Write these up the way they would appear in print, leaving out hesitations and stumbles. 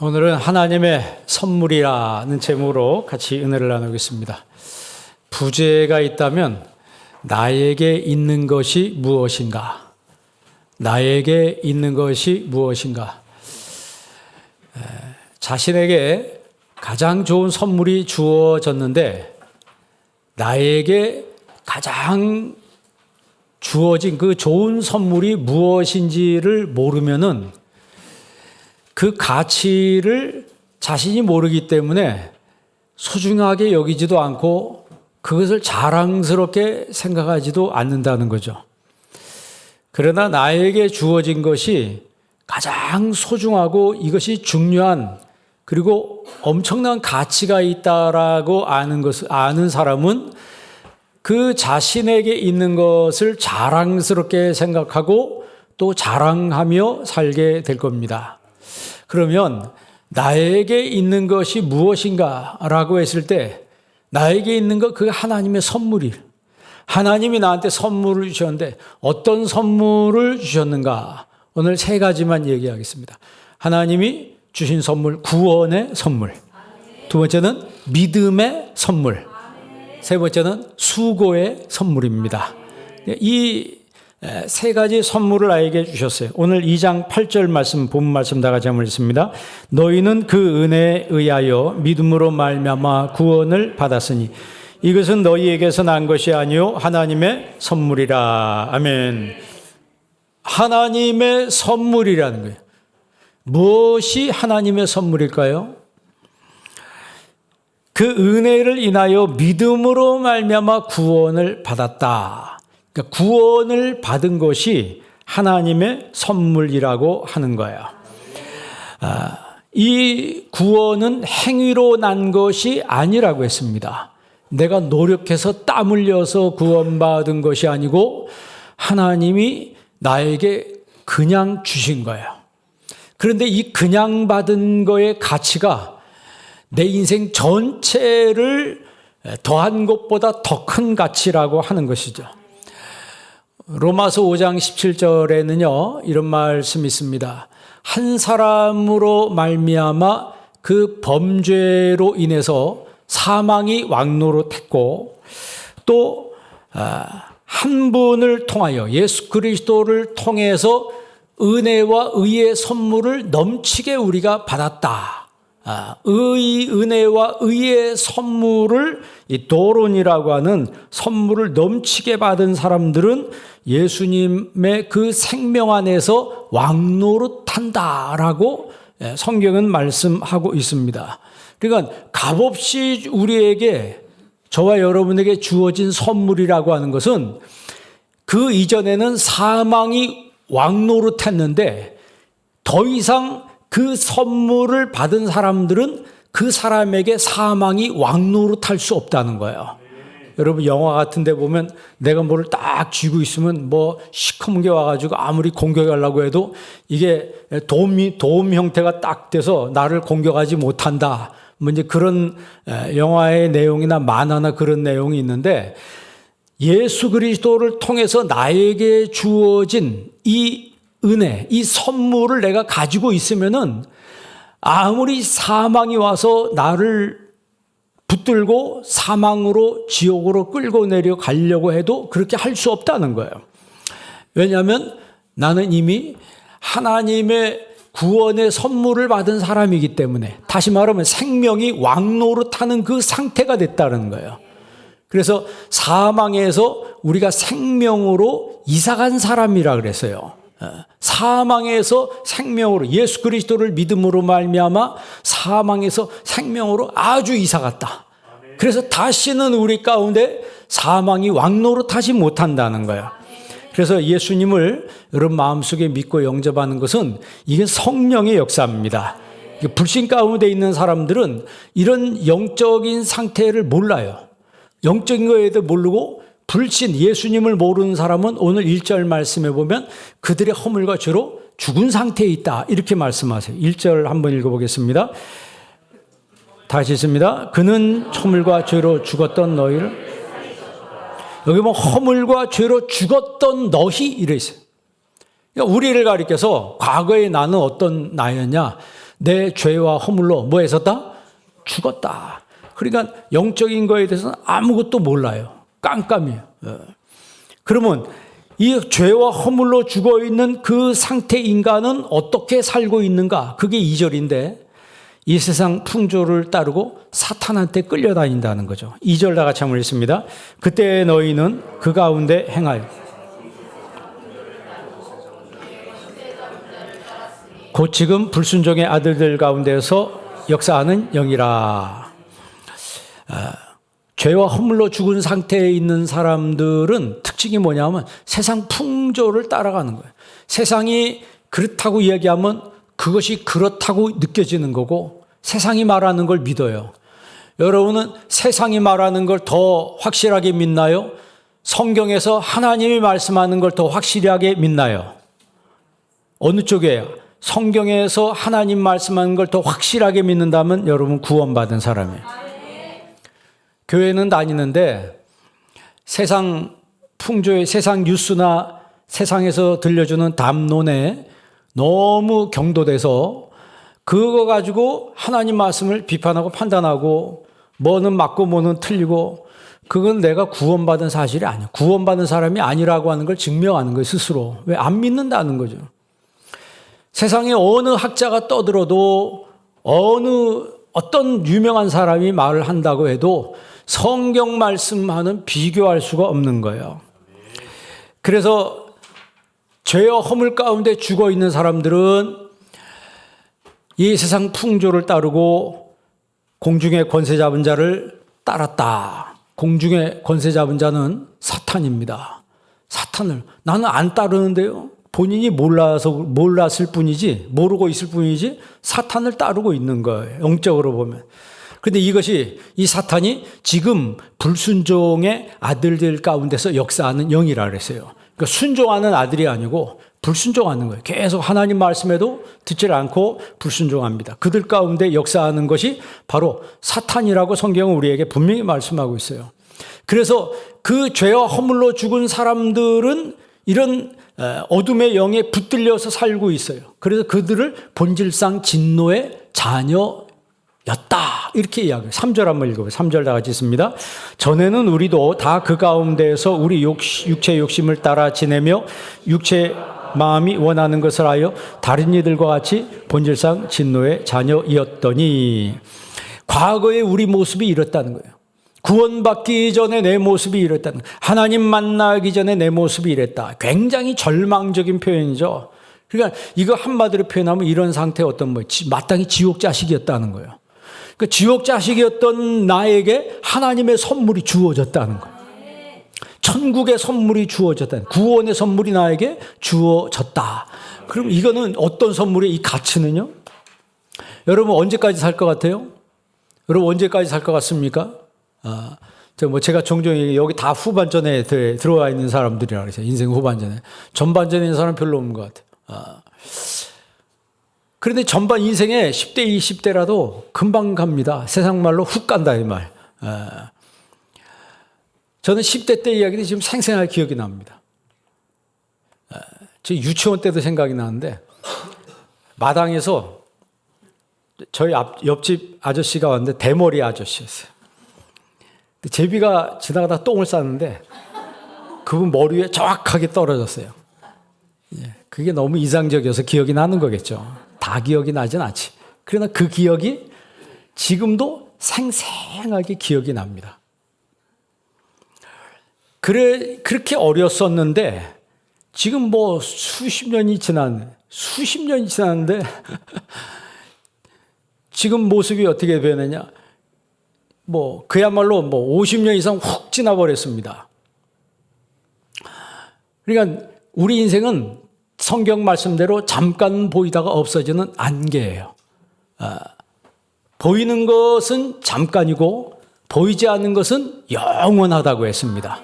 오늘은 하나님의 선물이라는 제목으로 같이 은혜를 나누겠습니다. 부재가 있다면 나에게 있는 것이 무엇인가? 나에게 있는 것이 무엇인가? 자신에게 가장 좋은 선물이 주어졌는데 나에게 가장 주어진 그 좋은 선물이 무엇인지를 모르면은 그 가치를 자신이 모르기 때문에 소중하게 여기지도 않고 그것을 자랑스럽게 생각하지도 않는다는 거죠. 그러나 나에게 주어진 것이 가장 소중하고 이것이 중요한 그리고 엄청난 가치가 있다라고 아는 사람은 그 자신에게 있는 것을 자랑스럽게 생각하고 또 자랑하며 살게 될 겁니다. 그러면 나에게 있는 것이 무엇인가 라고 했을 때 나에게 있는 것 그 하나님의 선물이 하나님이 나한테 선물을 주셨는데 어떤 선물을 주셨는가 오늘 세 가지만 얘기하겠습니다. 하나님이 주신 선물 구원의 선물, 두 번째는 믿음의 선물, 세 번째는 수고의 선물입니다. 이 세 가지 선물을 나에게 주셨어요. 오늘 2장 8절 말씀, 본문 말씀 다 같이 한번 읽습니다. 너희는 그 은혜에 의하여 믿음으로 말미암아 구원을 받았으니 이것은 너희에게서 난 것이 아니요 하나님의 선물이라. 아멘. 하나님의 선물이라는 거예요. 무엇이 하나님의 선물일까요? 그 은혜를 인하여 믿음으로 말미암아 구원을 받았다. 그러니까 구원을 받은 것이 하나님의 선물이라고 하는 거예요. 이 구원은 행위로 난 것이 아니라고 했습니다. 내가 노력해서 땀 흘려서 구원받은 것이 아니고 하나님이 나에게 그냥 주신 거예요. 그런데 이 그냥 받은 거의 가치가 내 인생 전체를 더한 것보다 더 큰 가치라고 하는 것이죠. 로마서 5장 17절에는요 이런 말씀이 있습니다. 한 사람으로 말미암아 그 범죄로 인해서 사망이 왕노릇했고 또 한 분을 통하여 예수 그리스도를 통해서 은혜와 의의 선물을 넘치게 우리가 받았다. 은혜와 의의 선물을 이 도론이라고 하는 선물을 넘치게 받은 사람들은 예수님의 그 생명 안에서 왕노릇한다라고 성경은 말씀하고 있습니다. 그러니까 값없이 우리에게 저와 여러분에게 주어진 선물이라고 하는 것은 그 이전에는 사망이 왕노릇했는데 더 이상 그 선물을 받은 사람들은 그 사람에게 사망이 왕노릇할 수 없다는 거예요. 여러분 영화 같은 데 보면 내가 뭐를 딱 쥐고 있으면 뭐 시커먼 게 와가지고 아무리 공격하려고 해도 이게 도움 형태가 딱 돼서 나를 공격하지 못한다. 뭐 이제 그런 영화의 내용이나 만화나 그런 내용이 있는데 예수 그리스도를 통해서 나에게 주어진 이 은혜, 이 선물을 내가 가지고 있으면은 아무리 사망이 와서 나를 붙들고 사망으로 지옥으로 끌고 내려가려고 해도 그렇게 할 수 없다는 거예요. 왜냐하면 나는 이미 하나님의 구원의 선물을 받은 사람이기 때문에 다시 말하면 생명이 왕노릇하는 그 상태가 됐다는 거예요. 그래서 사망에서 우리가 생명으로 이사간 사람이라 그랬어요. 사망에서 생명으로 예수 그리스도를 믿음으로 말미암아 사망에서 생명으로 아주 이사갔다. 그래서 다시는 우리 가운데 사망이 왕노릇하지 못한다는 거예요. 그래서 예수님을 여러분 마음속에 믿고 영접하는 것은 이게 성령의 역사입니다. 불신 가운데 있는 사람들은 이런 영적인 상태를 몰라요. 영적인 거에도 모르고 불신 예수님을 모르는 사람은 오늘 1절 말씀에 보면 그들의 허물과 죄로 죽은 상태에 있다 이렇게 말씀하세요. 1절 한번 읽어보겠습니다. 다시 읽습니다. 그는 허물과 죄로 죽었던 너희를 여기 보면 허물과 죄로 죽었던 너희 이래 있어요. 그러니까 우리를 가리켜서 과거의 나는 어떤 나였냐? 내 죄와 허물로 뭐 했었다? 죽었다. 그러니까 영적인 거에 대해서는 아무것도 몰라요. 깜깜이에요. 그러면 이 죄와 허물로 죽어있는 그 상태 인간은 어떻게 살고 있는가? 그게 2절인데 이 세상 풍조를 따르고 사탄한테 끌려다닌다는 거죠. 2절 다 같이 한번 읽습니다. 그때 너희는 그 가운데 행하여 곧 지금 불순종의 아들들 가운데서 역사하는 영이라. 죄와 허물로 죽은 상태에 있는 사람들은 특징이 뭐냐면 세상 풍조를 따라가는 거예요. 세상이 그렇다고 이야기하면 그것이 그렇다고 느껴지는 거고 세상이 말하는 걸 믿어요. 여러분은 세상이 말하는 걸 더 확실하게 믿나요? 성경에서 하나님이 말씀하는 걸 더 확실하게 믿나요? 어느 쪽이에요? 성경에서 하나님 말씀하는 걸 더 확실하게 믿는다면 여러분 구원받은 사람이에요. 교회는 다니는데 세상 풍조의 세상 뉴스나 세상에서 들려주는 담론에 너무 경도돼서 그거 가지고 하나님 말씀을 비판하고 판단하고 뭐는 맞고 뭐는 틀리고 그건 내가 구원받은 사실이 아니야. 구원받은 사람이 아니라고 하는 걸 증명하는 거예요, 스스로. 왜? 안 믿는다는 거죠. 세상에 어느 학자가 떠들어도 어떤 유명한 사람이 말을 한다고 해도 성경 말씀과는 비교할 수가 없는 거예요. 그래서 죄와 허물 가운데 죽어 있는 사람들은 이 세상 풍조를 따르고 공중의 권세 잡은 자를 따랐다. 공중의 권세 잡은 자는 사탄입니다. 사탄을 나는 안 따르는데요. 본인이 몰랐을 뿐이지, 모르고 있을 뿐이지 사탄을 따르고 있는 거예요. 영적으로 보면. 그런데 이 사탄이 지금 불순종의 아들들 가운데서 역사하는 영이라 그랬어요. 그러니까 순종하는 아들이 아니고 불순종하는 거예요. 계속 하나님 말씀에도 듣질 않고 불순종합니다. 그들 가운데 역사하는 것이 바로 사탄이라고 성경은 우리에게 분명히 말씀하고 있어요. 그래서 그 죄와 허물로 죽은 사람들은 이런 어둠의 영에 붙들려서 살고 있어요. 그래서 그들을 본질상 진노의 자녀였다. 이렇게 이야기해요. 3절 한번 읽어보세요. 3절 다 같이 있습니다. 전에는 우리도 다 그 가운데에서 우리 육체 욕심을 따라 지내며 육체 마음이 원하는 것을 하여 다른 이들과 같이 본질상 진노의 자녀이었더니 과거의 우리 모습이 이렇다는 거예요. 구원받기 전에 내 모습이 이랬다는 거예요. 하나님 만나기 전에 내 모습이 이랬다. 굉장히 절망적인 표현이죠. 그러니까 이거 한마디로 표현하면 이런 상태의 마땅히 지옥 자식이었다는 거예요. 그러니까 지옥 자식이었던 나에게 하나님의 선물이 주어졌다는 거예요. 천국의 선물이 주어졌다. 구원의 선물이 나에게 주어졌다. 그럼 이거는 어떤 선물의 이 가치는요? 여러분 언제까지 살 것 같아요? 여러분 언제까지 살 것 같습니까? 제가 종종 여기 다 후반전에 들어와 있는 사람들이라 그래서 인생 후반전에. 전반전에 있는 사람 별로 없는 것 같아요. 그런데 전반 인생에 10대, 20대라도 금방 갑니다. 세상 말로 훅 간다, 이 말. 저는 10대 때 이야기도 지금 생생하게 기억이 납니다. 저 유치원 때도 생각이 나는데, 마당에서 저희 옆집 아저씨가 왔는데, 대머리 아저씨였어요. 제비가 지나가다 똥을 쌌는데, 그분 머리 위에 정확하게 떨어졌어요. 그게 너무 이상적이어서 기억이 나는 거겠죠. 다 기억이 나진 않지. 그러나 그 기억이 지금도 생생하게 기억이 납니다. 그렇게 어렸었는데 지금 수십 년이 지났는데 지금 모습이 어떻게 변했냐? 그야말로 50년 이상 훅 지나버렸습니다. 그러니까 우리 인생은 성경 말씀대로 잠깐 보이다가 없어지는 안개예요. 보이는 것은 잠깐이고 보이지 않는 것은 영원하다고 했습니다.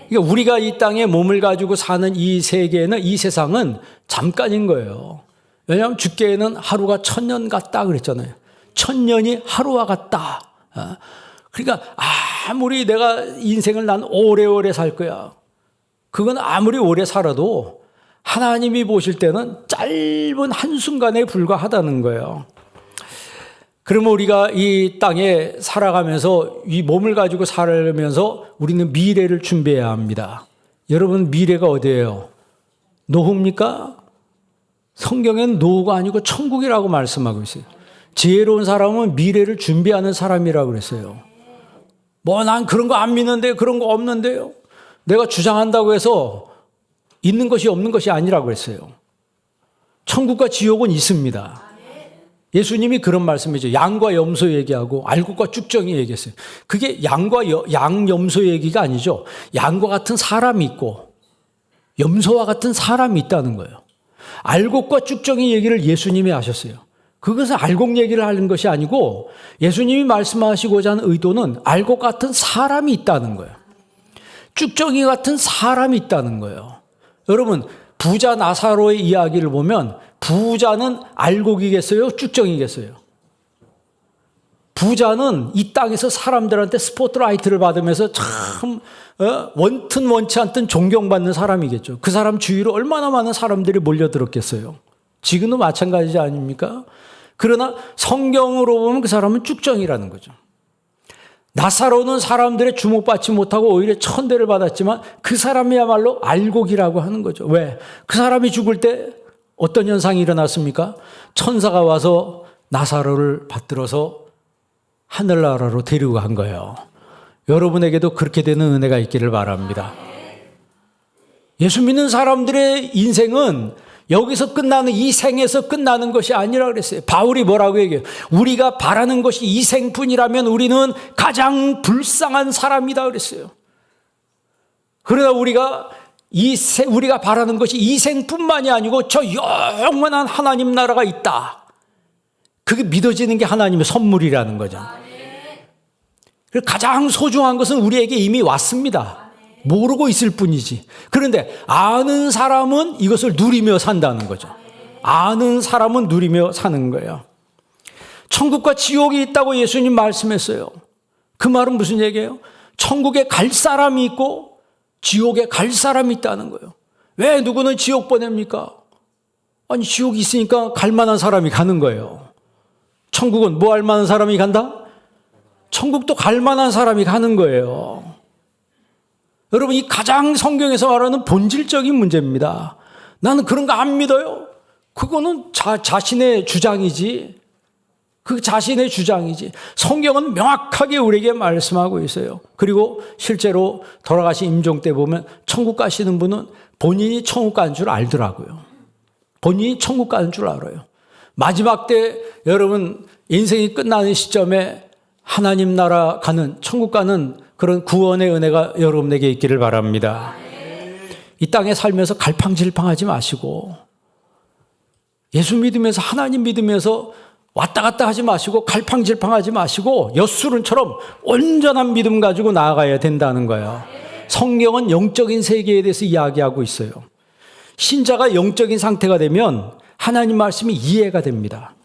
그러니까 우리가 이 땅에 몸을 가지고 사는 이 세계는, 이 세상은 잠깐인 거예요. 왜냐하면 주께에는 하루가 1000년 같다 그랬잖아요. 1000년이 하루와 같다. 그러니까 아무리 내가 인생을 난 오래오래 살 거야. 그건 아무리 오래 살아도 하나님이 보실 때는 짧은 한순간에 불과하다는 거예요. 그러면 우리가 이 땅에 살아가면서 이 몸을 가지고 살면서 우리는 미래를 준비해야 합니다. 여러분, 미래가 어디예요? 노후입니까? 성경엔 노후가 아니고 천국이라고 말씀하고 있어요. 지혜로운 사람은 미래를 준비하는 사람이라고 그랬어요. 뭐 난 그런 거 안 믿는데 그런 거 없는데요. 내가 주장한다고 해서 있는 것이 없는 것이 아니라고 그랬어요. 천국과 지옥은 있습니다. 예수님이 그런 말씀이죠. 양과 염소 얘기하고 알곡과 쭉정이 얘기했어요. 그게 양, 염소 얘기가 아니죠. 양과 같은 사람이 있고 염소와 같은 사람이 있다는 거예요. 알곡과 쭉정이 얘기를 예수님이 하셨어요. 그것은 알곡 얘기를 하는 것이 아니고 예수님이 말씀하시고자 하는 의도는 알곡 같은 사람이 있다는 거예요. 쭉정이 같은 사람이 있다는 거예요. 여러분, 부자 나사로의 이야기를 보면 부자는 알곡이겠어요? 쭉정이겠어요? 부자는 이 땅에서 사람들한테 스포트라이트를 받으면서 참 원튼 원치 않든 존경받는 사람이겠죠. 그 사람 주위로 얼마나 많은 사람들이 몰려들었겠어요. 지금도 마찬가지 아닙니까? 그러나 성경으로 보면 그 사람은 쭉정이라는 거죠. 나사로는 사람들의 주목받지 못하고 오히려 천대를 받았지만 그 사람이야말로 알곡이라고 하는 거죠. 왜? 그 사람이 죽을 때 어떤 현상이 일어났습니까? 천사가 와서 나사로를 받들어서 하늘나라로 데리고 간 거예요. 여러분에게도 그렇게 되는 은혜가 있기를 바랍니다. 예수 믿는 사람들의 인생은 여기서 끝나는 이 생에서 끝나는 것이 아니라 그랬어요. 바울이 뭐라고 얘기해요? 우리가 바라는 것이 이 생뿐이라면 우리는 가장 불쌍한 사람이다 그랬어요. 그러나 우리가 바라는 것이 이 생뿐만이 아니고 저 영원한 하나님 나라가 있다. 그게 믿어지는 게 하나님의 선물이라는 거죠. 가장 소중한 것은 우리에게 이미 왔습니다. 모르고 있을 뿐이지. 그런데 아는 사람은 이것을 누리며 산다는 거죠. 아는 사람은 누리며 사는 거예요. 천국과 지옥이 있다고 예수님 말씀했어요. 그 말은 무슨 얘기예요? 천국에 갈 사람이 있고 지옥에 갈 사람이 있다는 거예요. 왜 누구는 지옥 보냅니까? 아니, 지옥이 있으니까 갈 만한 사람이 가는 거예요. 천국은 뭐 할 만한 사람이 간다? 천국도 갈 만한 사람이 가는 거예요. 여러분, 이 가장 성경에서 말하는 본질적인 문제입니다. 나는 그런 거 안 믿어요. 그거는 자신의 주장이지. 그 자신의 주장이지. 성경은 명확하게 우리에게 말씀하고 있어요. 그리고 실제로 돌아가신 임종 때 보면 천국 가시는 분은 본인이 천국 가는 줄 알더라고요. 본인이 천국 가는 줄 알아요. 마지막 때 여러분 인생이 끝나는 시점에 하나님 나라 가는, 천국 가는 그런 구원의 은혜가 여러분에게 있기를 바랍니다. 이 땅에 살면서 갈팡질팡하지 마시고, 예수 믿으면서, 하나님 믿으면서 왔다 갔다 하지 마시고, 갈팡질팡하지 마시고, 엿수른처럼 온전한 믿음 가지고 나아가야 된다는 거예요. 성경은 영적인 세계에 대해서 이야기하고 있어요. 신자가 영적인 상태가 되면 하나님 말씀이 이해가 됩니다.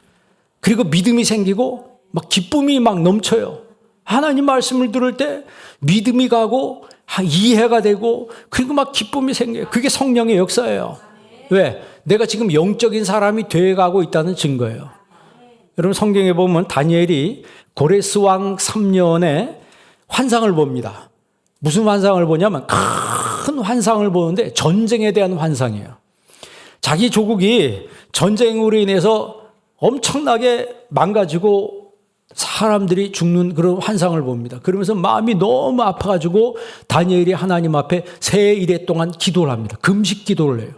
그리고 믿음이 생기고 막 기쁨이 막 넘쳐요. 하나님 말씀을 들을 때 믿음이 가고 이해가 되고 그리고 막 기쁨이 생겨요. 그게 성령의 역사예요. 왜? 내가 지금 영적인 사람이 되어가고 있다는 증거예요. 여러분, 성경에 보면 다니엘이 고레스 왕 3년에 환상을 봅니다. 무슨 환상을 보냐면 큰 환상을 보는데 전쟁에 대한 환상이에요. 자기 조국이 전쟁으로 인해서 엄청나게 망가지고 사람들이 죽는 그런 환상을 봅니다. 그러면서 마음이 너무 아파가지고 다니엘이 하나님 앞에 세 일해 동안 기도를 합니다. 금식 기도를 해요.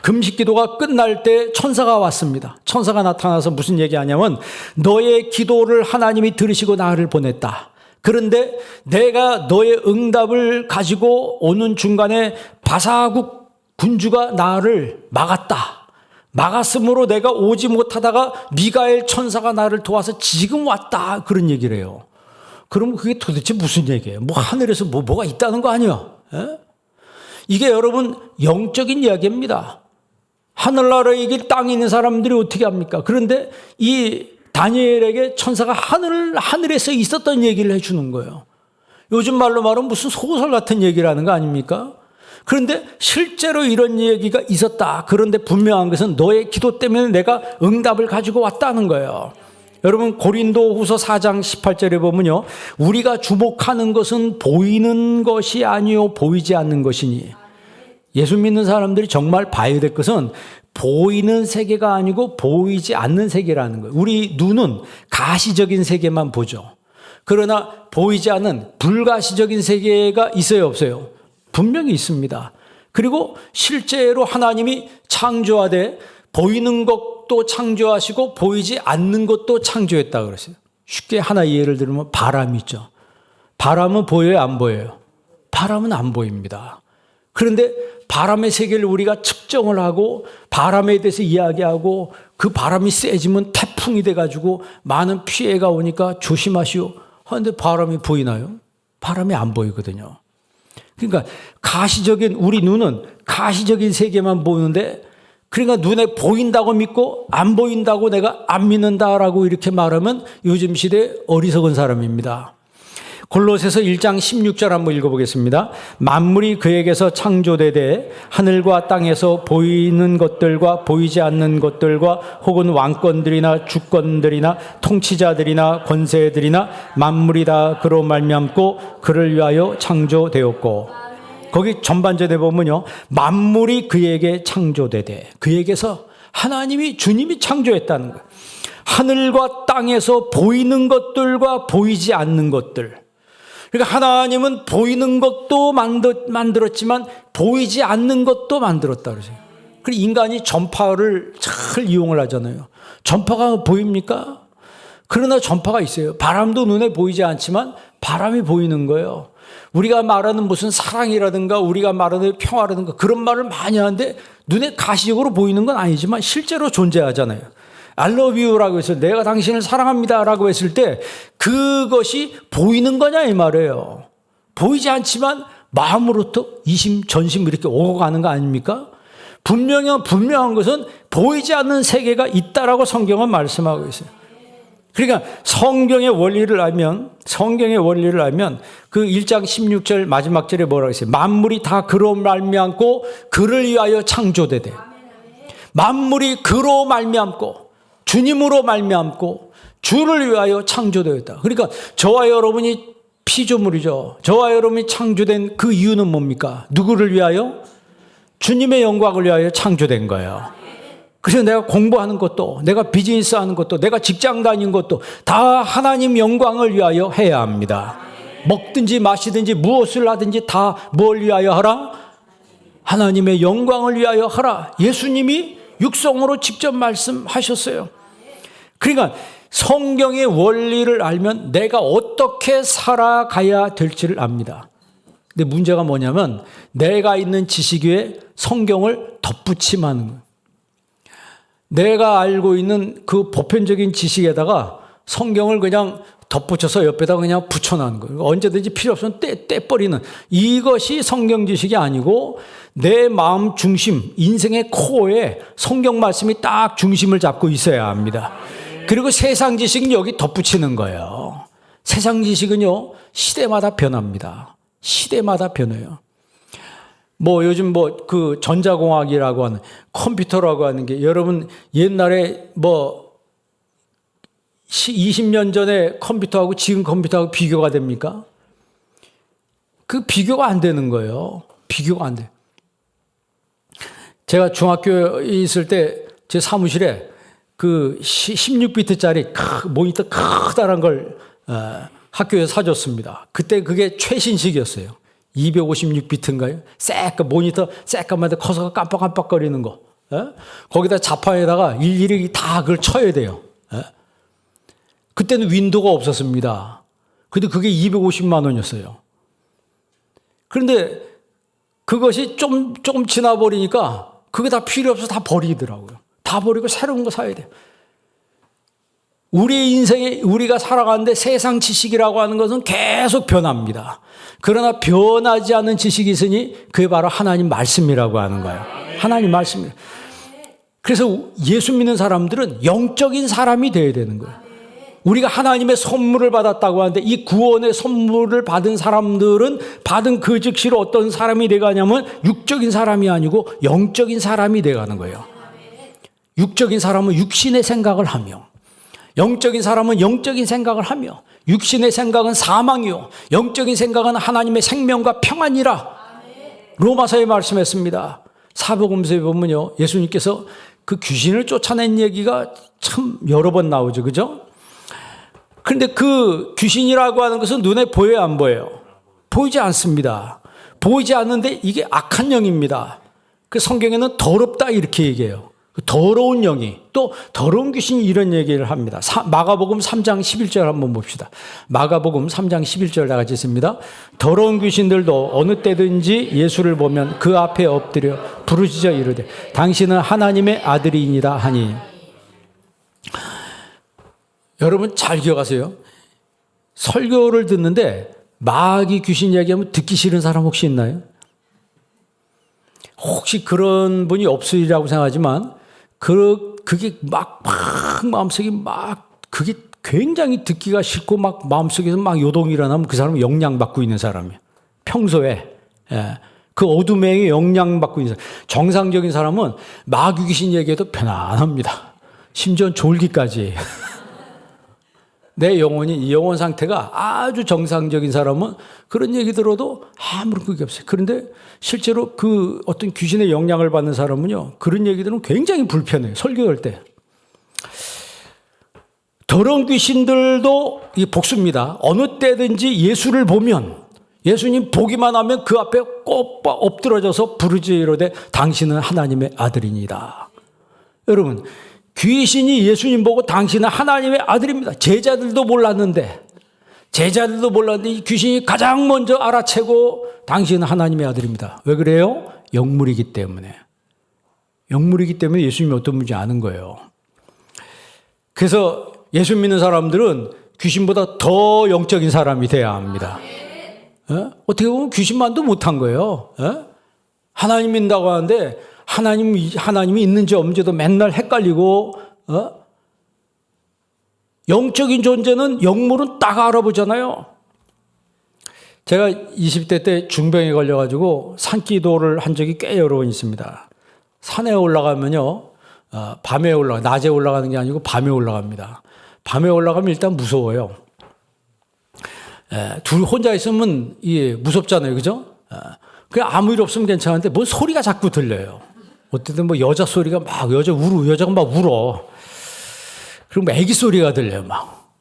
금식 기도가 끝날 때 천사가 왔습니다. 천사가 나타나서 무슨 얘기하냐면 너의 기도를 하나님이 들으시고 나를 보냈다. 그런데 내가 너의 응답을 가지고 오는 중간에 바사국 군주가 나를 막았다. 막았으므로 내가 오지 못하다가 미가엘 천사가 나를 도와서 지금 왔다. 그런 얘기를 해요. 그럼 그게 도대체 무슨 얘기예요? 뭐 하늘에서 뭐가 있다는 거 아니야? 에? 이게 여러분 영적인 이야기입니다. 하늘나라의 길 땅에 있는 사람들이 어떻게 합니까? 그런데 이 다니엘에게 천사가 하늘에서 있었던 얘기를 해주는 거예요. 요즘 말로 말하면 무슨 소설 같은 얘기라는 거 아닙니까? 그런데 실제로 이런 얘기가 있었다. 그런데 분명한 것은 너의 기도 때문에 내가 응답을 가지고 왔다는 거예요. 여러분 고린도후서 4장 18절에 보면요. 우리가 주목하는 것은 보이는 것이 아니요 보이지 않는 것이니. 예수 믿는 사람들이 정말 봐야 될 것은 보이는 세계가 아니고 보이지 않는 세계라는 거예요. 우리 눈은 가시적인 세계만 보죠. 그러나 보이지 않는 불가시적인 세계가 있어요, 없어요? 분명히 있습니다. 그리고 실제로 하나님이 창조하되 보이는 것도 창조하시고 보이지 않는 것도 창조했다 그랬어요. 쉽게 하나 예를 들면 바람이 있죠. 바람은 보여요, 안 보여요? 바람은 안 보입니다. 그런데 바람의 세계를 우리가 측정을 하고 바람에 대해서 이야기하고 그 바람이 세지면 태풍이 돼가지고 많은 피해가 오니까 조심하시오. 그런데 바람이 보이나요? 바람이 안 보이거든요. 그러니까 가시적인 우리 눈은 가시적인 세계만 보는데 그러니까 눈에 보인다고 믿고 안 보인다고 내가 안 믿는다라고 이렇게 말하면 요즘 시대 어리석은 사람입니다. 골로새서 1장 16절 한번 읽어보겠습니다. 만물이 그에게서 창조되되 하늘과 땅에서 보이는 것들과 보이지 않는 것들과 혹은 왕권들이나 주권들이나 통치자들이나 권세들이나 만물이 다 그로 말미암고 그를 위하여 창조되었고. 거기 전반절에 보면요. 만물이 그에게 창조되되 그에게서 하나님이 주님이 창조했다는 거예요. 하늘과 땅에서 보이는 것들과 보이지 않는 것들. 그러니까 하나님은 보이는 것도 만들었지만 보이지 않는 것도 만들었다 그러세요. 그리고 인간이 전파를 잘 이용을 하잖아요. 전파가 보입니까? 그러나 전파가 있어요. 바람도 눈에 보이지 않지만 바람이 보이는 거예요. 우리가 말하는 무슨 사랑이라든가 우리가 말하는 평화라든가 그런 말을 많이 하는데 눈에 가시적으로 보이는 건 아니지만 실제로 존재하잖아요. I love you라고 해서 내가 당신을 사랑합니다라고 했을 때 그것이 보이는 거냐 이 말이에요. 보이지 않지만 마음으로부터 이심 전심 이렇게 오고 가는 거 아닙니까? 분명한 것은 보이지 않는 세계가 있다라고 성경은 말씀하고 있어요. 그러니까 성경의 원리를 알면 그 1장 16절 마지막 절에 뭐라고 했어요? 만물이 다 그로 말미암고 그를 위하여 창조되되. 만물이 그로 말미암고 주님으로 말미암고 주를 위하여 창조되었다. 그러니까 저와 여러분이 피조물이죠. 저와 여러분이 창조된 그 이유는 뭡니까? 누구를 위하여? 주님의 영광을 위하여 창조된 거예요. 그래서 내가 공부하는 것도 내가 비즈니스 하는 것도 내가 직장 다니는 것도 다 하나님 영광을 위하여 해야 합니다. 먹든지 마시든지 무엇을 하든지 다 뭘 위하여 하라? 하나님의 영광을 위하여 하라. 예수님이 육성으로 직접 말씀하셨어요. 그러니까 성경의 원리를 알면 내가 어떻게 살아가야 될지를 압니다. 근데 문제가 뭐냐면 내가 있는 지식 위에 성경을 덧붙임하는 거예요. 내가 알고 있는 그 보편적인 지식에다가 성경을 그냥 덧붙여서 옆에다 그냥 붙여놓은 거예요. 언제든지 필요 없으면 떼버리는 이것이 성경 지식이 아니고 내 마음 중심, 인생의 코어에 성경 말씀이 딱 중심을 잡고 있어야 합니다. 그리고 세상 지식은 여기 덧붙이는 거예요. 세상 지식은요, 시대마다 변합니다. 시대마다 변해요. 요즘 그 전자공학이라고 하는 컴퓨터라고 하는 게 여러분 옛날에 20년 전에 컴퓨터하고 지금 컴퓨터하고 비교가 됩니까? 그 비교가 안 되는 거예요. 비교가 안 돼. 제가 중학교에 있을 때 제 사무실에 그 16비트짜리 모니터 크다란 걸 학교에서 사줬습니다. 그때 그게 최신식이었어요. 256비트인가요? 모니터 새까만데 커서가 깜빡깜빡거리는 거. 거기다 자판에다가 일일이 다 그걸 쳐야 돼요. 그때는 윈도우가 없었습니다. 근데 그게 250만 원이었어요. 그런데 그것이 조금 지나버리니까 그게 다 필요 없어서 다 버리더라고요. 다 버리고 새로운 거 사야 돼요. 우리 인생에 우리가 살아가는데 세상 지식이라고 하는 것은 계속 변합니다. 그러나 변하지 않는 지식이 있으니 그게 바로 하나님 말씀이라고 하는 거예요. 하나님 말씀이에요. 그래서 예수 믿는 사람들은 영적인 사람이 되어야 되는 거예요. 우리가 하나님의 선물을 받았다고 하는데 이 구원의 선물을 받은 사람들은 받은 그 즉시로 어떤 사람이 돼가냐면 육적인 사람이 아니고 영적인 사람이 돼가는 거예요. 육적인 사람은 육신의 생각을 하며 영적인 사람은 영적인 생각을 하며 육신의 생각은 사망이요 영적인 생각은 하나님의 생명과 평안이라. 로마서에 말씀했습니다. 사복음서에 보면요, 예수님께서 그 귀신을 쫓아낸 얘기가 참 여러 번 나오죠, 그죠? 그런데 그 귀신이라고 하는 것은 눈에 보여요, 안 보여요? 보이지 않습니다. 보이지 않는데 이게 악한 영입니다. 그 성경에는 더럽다 이렇게 얘기해요. 더러운 영이, 또 더러운 귀신이 이런 얘기를 합니다. 마가복음 3장 11절 한번 봅시다. 마가복음 3장 11절 다 같이 있습니다. 더러운 귀신들도 어느 때든지 예수를 보면 그 앞에 엎드려 부르짖어 이르되 당신은 하나님의 아들이니라 하니. 여러분 잘 기억하세요. 설교를 듣는데 마귀 귀신 얘기하면 듣기 싫은 사람 혹시 있나요? 혹시 그런 분이 없으리라고 생각하지만 그게 막 마음속에 그게 굉장히 듣기가 싫고 막 마음속에서 막 요동이 일어나면 그 사람은 영향받고 있는 사람이에요. 평소에. 예. 그 어둠에 영향받고 있는 사람. 정상적인 사람은 마귀 귀신 얘기해도 편안합니다. 심지어 졸기까지. 내 영혼이, 이 영혼 상태가 아주 정상적인 사람은 그런 얘기 들어도 아무런 그게 없어요. 그런데 실제로 그 어떤 귀신의 영향을 받는 사람은요, 그런 얘기들은 굉장히 불편해요. 설교할 때. 더러운 귀신들도 이 복수입니다. 어느 때든지 예수를 보면, 예수님 보기만 하면 그 앞에 꼭 엎드러져서 부르짖어 이르되 당신은 하나님의 아들이니라. 여러분, 귀신이 예수님 보고 당신은 하나님의 아들입니다. 제자들도 몰랐는데 이 귀신이 가장 먼저 알아채고 당신은 하나님의 아들입니다. 왜 그래요? 영물이기 때문에. 영물이기 때문에 예수님이 어떤 분인지 아는 거예요. 그래서 예수 믿는 사람들은 귀신보다 더 영적인 사람이 돼야 합니다. 어떻게 보면 귀신만도 못한 거예요. 하나님 믿는다고 하는데 하나님이 있는지 없는지도 맨날 헷갈리고, 영적인 존재는 영물은 딱 알아보잖아요. 제가 20대 때 중병에 걸려가지고 산기도를 한 적이 꽤 여러 번 있습니다. 산에 올라가면요, 밤에 낮에 올라가는 게 아니고 밤에 올라갑니다. 밤에 올라가면 일단 무서워요. 둘 혼자 있으면 무섭잖아요, 그죠? 그냥 아무 일 없으면 괜찮은데 뭔 소리가 자꾸 들려요. 어쨌든 뭐 여자 소리가 여자가 막 울어. 그리고 애기 소리가 들려요, 막.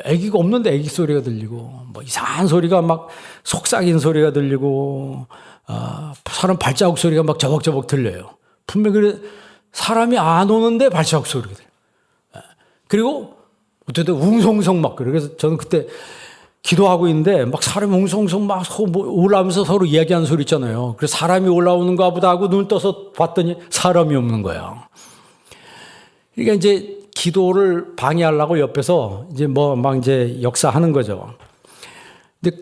애기가 없는데 애기 소리가 들리고, 뭐 이상한 소리가 막 속삭이는 소리가 들리고, 사람 발자국 소리가 막 저벅저벅 들려요. 분명히 사람이 안 오는데 발자국 소리가 들려요. 그리고 어쨌든 웅성웅성 막 그래요. 그래서 저는 그때 기도하고 있는데 막 사람이 웅성웅성 막 올라오면서 서로 이야기하는 소리 있잖아요. 그래서 사람이 올라오는가 보다 하고 눈 떠서 봤더니 사람이 없는 거예요. 그러니까 이제 기도를 방해하려고 옆에서 이제 이제 역사하는 거죠. 근데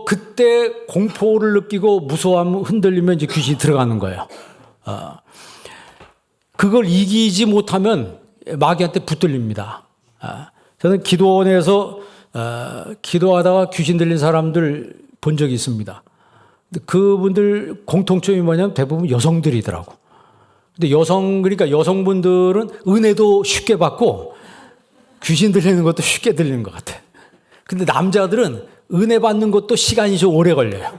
그때 공포를 느끼고 무서워하면 흔들리면 이제 귀신이 들어가는 거예요. 그걸 이기지 못하면 마귀한테 붙들립니다. 저는 기도원에서 기도하다가 귀신 들린 사람들 본 적이 있습니다. 근데 그분들 공통점이 뭐냐면 대부분 여성들이더라고. 근데 그러니까 여성분들은 은혜도 쉽게 받고 귀신 들리는 것도 쉽게 들리는 것 같아. 근데 남자들은 은혜 받는 것도 시간이 좀 오래 걸려요.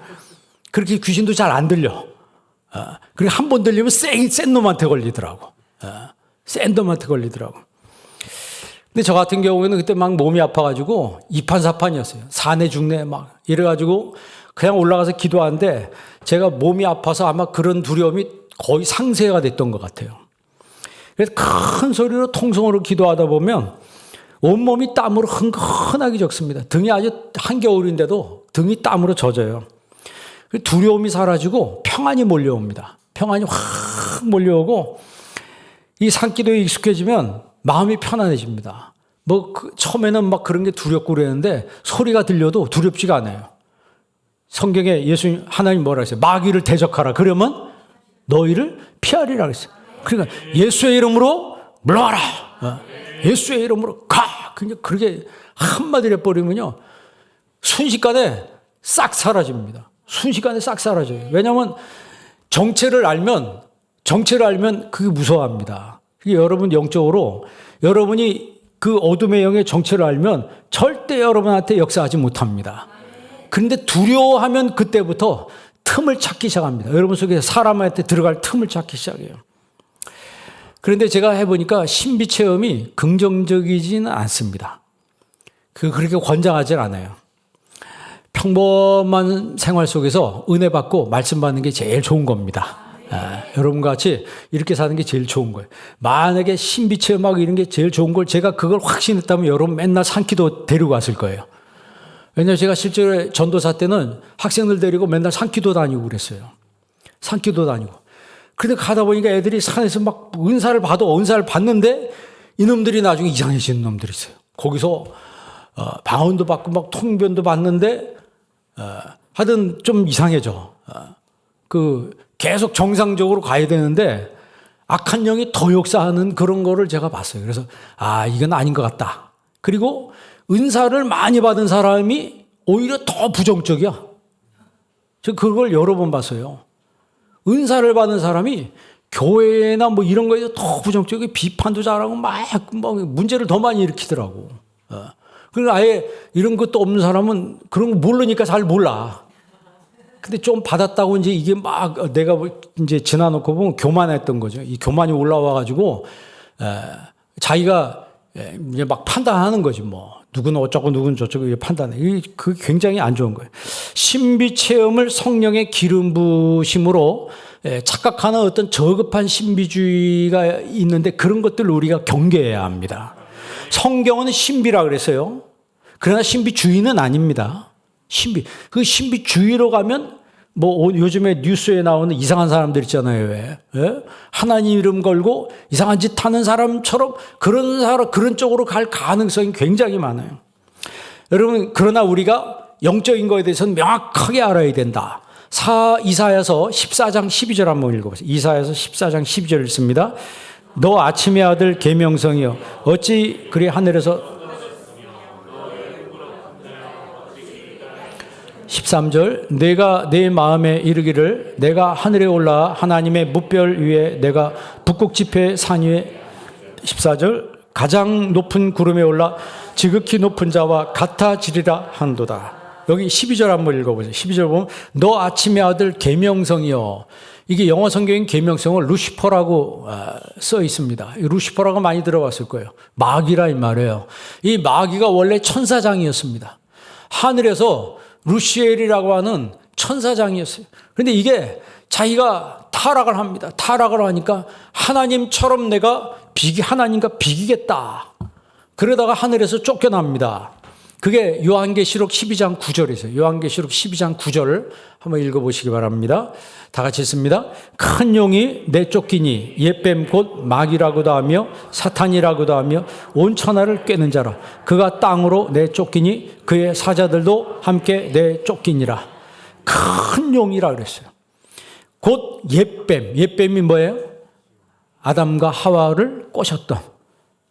그렇게 귀신도 잘 안 들려. 그리고 한 번 들리면 센 놈한테 걸리더라고. 센 놈한테 걸리더라고. 근데 저 같은 경우에는 그때 막 몸이 아파가지고 이판사판이었어요. 사내 중내 막 이래가지고 그냥 올라가서 기도하는데 제가 몸이 아파서 아마 그런 두려움이 거의 상쇄가 됐던 것 같아요. 그래서 큰 소리로 통성으로 기도하다 보면 온몸이 땀으로 흥건하게 적습니다. 등이 아주 한겨울인데도 등이 땀으로 젖어요. 두려움이 사라지고 평안이 몰려옵니다. 평안이 확 몰려오고 이 산기도에 익숙해지면 마음이 편안해집니다. 처음에는 막 그런 게 두렵고 그랬는데 소리가 들려도 두렵지가 않아요. 성경에 하나님 뭐라 했어요? 마귀를 대적하라. 그러면 너희를 피하리라 그랬어요. 그러니까 예수의 이름으로 물러가라. 예수의 이름으로 가. 그냥 그렇게 한마디를 해버리면요. 순식간에 싹 사라집니다. 순식간에 싹 사라져요. 왜냐하면 정체를 알면 그게 무서워합니다. 그게 여러분 영적으로 여러분이 그 어둠의 영의 정체를 알면 절대 여러분한테 역사하지 못합니다. 그런데 두려워하면 그때부터 틈을 찾기 시작합니다. 여러분 속에 사람한테 들어갈 틈을 찾기 시작해요. 그런데 제가 해보니까 신비 체험이 긍정적이지는 않습니다. 그렇게 권장하진 않아요. 평범한 생활 속에서 은혜 받고 말씀 받는 게 제일 좋은 겁니다. 여러분과 같이 이렇게 사는 게 제일 좋은 거예요. 만약에 신비 체험하고 이런 게 제일 좋은 걸 제가 그걸 확신했다면 여러분 맨날 산기도 데리고 왔을 거예요. 왜냐하면 제가 실제로 전도사 때는 학생들 데리고 맨날 산기도 다니고 그랬어요. 산기도 다니고. 그런데 가다 보니까 애들이 산에서 막 은사를 받는데 이놈들이 나중에 이상해지는 놈들이 있어요. 거기서 방언도 받고 막 통변도 받는데 하여튼 좀 이상해져. 계속 정상적으로 가야 되는데 악한 영이 더 역사하는 그런 거를 제가 봤어요. 그래서 이건 아닌 것 같다. 그리고 은사를 많이 받은 사람이 오히려 더 부정적이야. 저 그걸 여러 번 봤어요. 은사를 받은 사람이 교회나 뭐 이런 거에서 더 부정적이고 비판도 잘하고 막 문제를 더 많이 일으키더라고. 그리고 아예 이런 것도 없는 사람은 그런 거 모르니까 잘 몰라. 근데 좀 받았다고 이제 이게 막 내가 이제 지나놓고 보면 교만했던 거죠. 이 교만이 올라와가지고 자기가 이제 막 판단하는 거지 뭐. 누구는 어쩌고 누구는 저쩌고 이렇게 판단해. 그 굉장히 안 좋은 거예요. 신비 체험을 성령의 기름 부심으로 착각하는 어떤 저급한 신비주의가 있는데 그런 것들을 우리가 경계해야 합니다. 성경은 신비라 그랬어요. 그러나 신비주의는 아닙니다. 그 신비주의로 가면 뭐 요즘에 뉴스에 나오는 이상한 사람들 있잖아요. 왜? 하나님 이름 걸고 이상한 짓 하는 사람처럼 그런 쪽으로 갈 가능성이 굉장히 많아요. 여러분, 그러나 우리가 영적인 거에 대해서는 명확하게 알아야 된다. 이사야서 14장 12절 한번 읽어보세요. 이사야서 14장 12절 읽습니다. 너 아침의 아들 계명성이여 어찌 그리 하늘에서 13절 내가 내 마음에 이르기를 내가 하늘에 올라 하나님의 뭇별 위에 내가 북극 지폐 산 위에 14절 가장 높은 구름에 올라 지극히 높은 자와 같아지리라 한도다. 여기 12절 한번 읽어보세요. 12절 보면 너 아침의 아들 계명성이여. 이게 영어 성경인 계명성을 루시퍼라고 써 있습니다. 루시퍼라고 많이 들어봤을 거예요. 마귀라 이 말이에요. 이 마귀가 원래 천사장이었습니다. 하늘에서 루시엘이라고 하는 천사장이었어요. 그런데 이게 자기가 타락을 합니다. 타락을 하니까 하나님처럼 내가 하나님과 비기겠다. 그러다가 하늘에서 쫓겨납니다. 그게 요한계시록 12장 9절이세요. 요한계시록 12장 9절을 한번 읽어보시기 바랍니다. 다 같이 읽습니다. 큰 용이 내쫓기니 옛뱀 곧 마귀라고도 하며 사탄이라고도 하며 온 천하를 꿰는 자라. 그가 땅으로 내쫓기니 그의 사자들도 함께 내쫓기니라. 큰 용이라 그랬어요. 곧 옛뱀. 옛뱀이 뭐예요? 아담과 하와를 꼬셨던.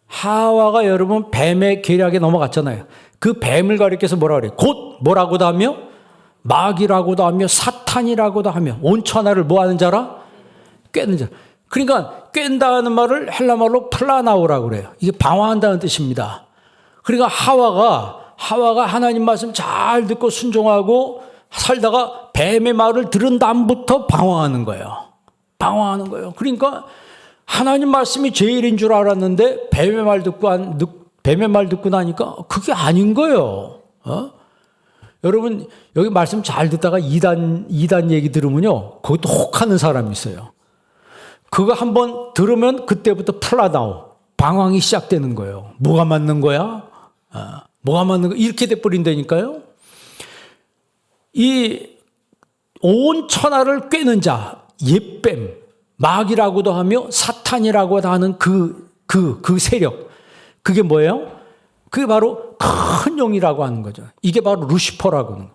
하와가 여러분 뱀의 계략에 넘어갔잖아요. 그 뱀을 가리켜서 뭐라 그래요? 곧 뭐라고도 하며 마귀라고도 하며 사탄이라고도 하며 온 천하를 뭐 하는 자라? 꿰는 자. 그러니까 꿰는다는 말을 헬라말로 플라나오라고 그래요. 이게 방황한다는 뜻입니다. 그러니까 하와가 하나님 말씀 잘 듣고 순종하고 살다가 뱀의 말을 들은 다음부터 방황하는 거예요. 방황하는 거예요. 그러니까 하나님 말씀이 제일인 줄 알았는데 뱀의 말 듣고 나니까 그게 아닌 거예요. 여러분 여기 말씀 잘 듣다가 이단 얘기 들으면요 거기도 혹하는 사람이 있어요. 그거 한번 들으면 그때부터 플라다오 방황이 시작되는 거예요. 뭐가 맞는 거야? 뭐가 맞는 거 이렇게 돼버린다니까요. 이 온 천하를 꿰는 자 옛뱀 마귀라고도 하며 사탄이라고도 하는 그 세력 그게 뭐예요? 그게 바로 큰 용이라고 하는 거죠. 이게 바로 루시퍼라고 하는 거예요.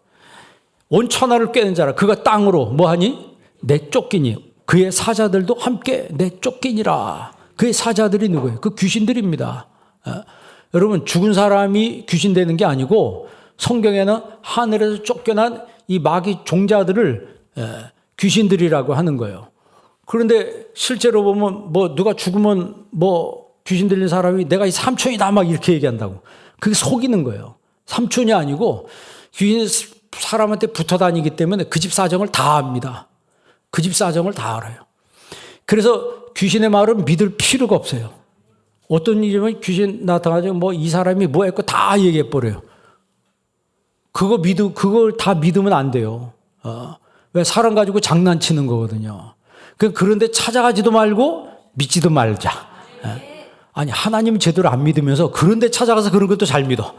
온 천하를 꿰는 자라. 그가 땅으로 뭐하니? 내쫓기니. 그의 사자들도 함께 내쫓기니라. 그의 사자들이 누구예요? 그 귀신들입니다. 여러분 죽은 사람이 귀신 되는 게 아니고 성경에는 하늘에서 쫓겨난 이 마귀 종자들을 귀신들이라고 하는 거예요. 그런데 실제로 보면 뭐 누가 죽으면 뭐 귀신 들린 사람이 내가 이 삼촌이다 막 이렇게 얘기한다고. 그게 속이는 거예요. 삼촌이 아니고 귀신 사람한테 붙어 다니기 때문에 그 집 사정을 다 압니다. 그 집 사정을 다 알아요. 그래서 귀신의 말은 믿을 필요가 없어요. 어떤 일이면 귀신 나타나죠. 뭐 이 사람이 뭐 했고 다 얘기해 버려요. 그걸 다 믿으면 안 돼요. 왜 사람 가지고 장난치는 거거든요. 그런데 찾아가지도 말고 믿지도 말자. 아니 하나님 제대로 안 믿으면서 그런데 찾아가서 그런 것도 잘 믿어.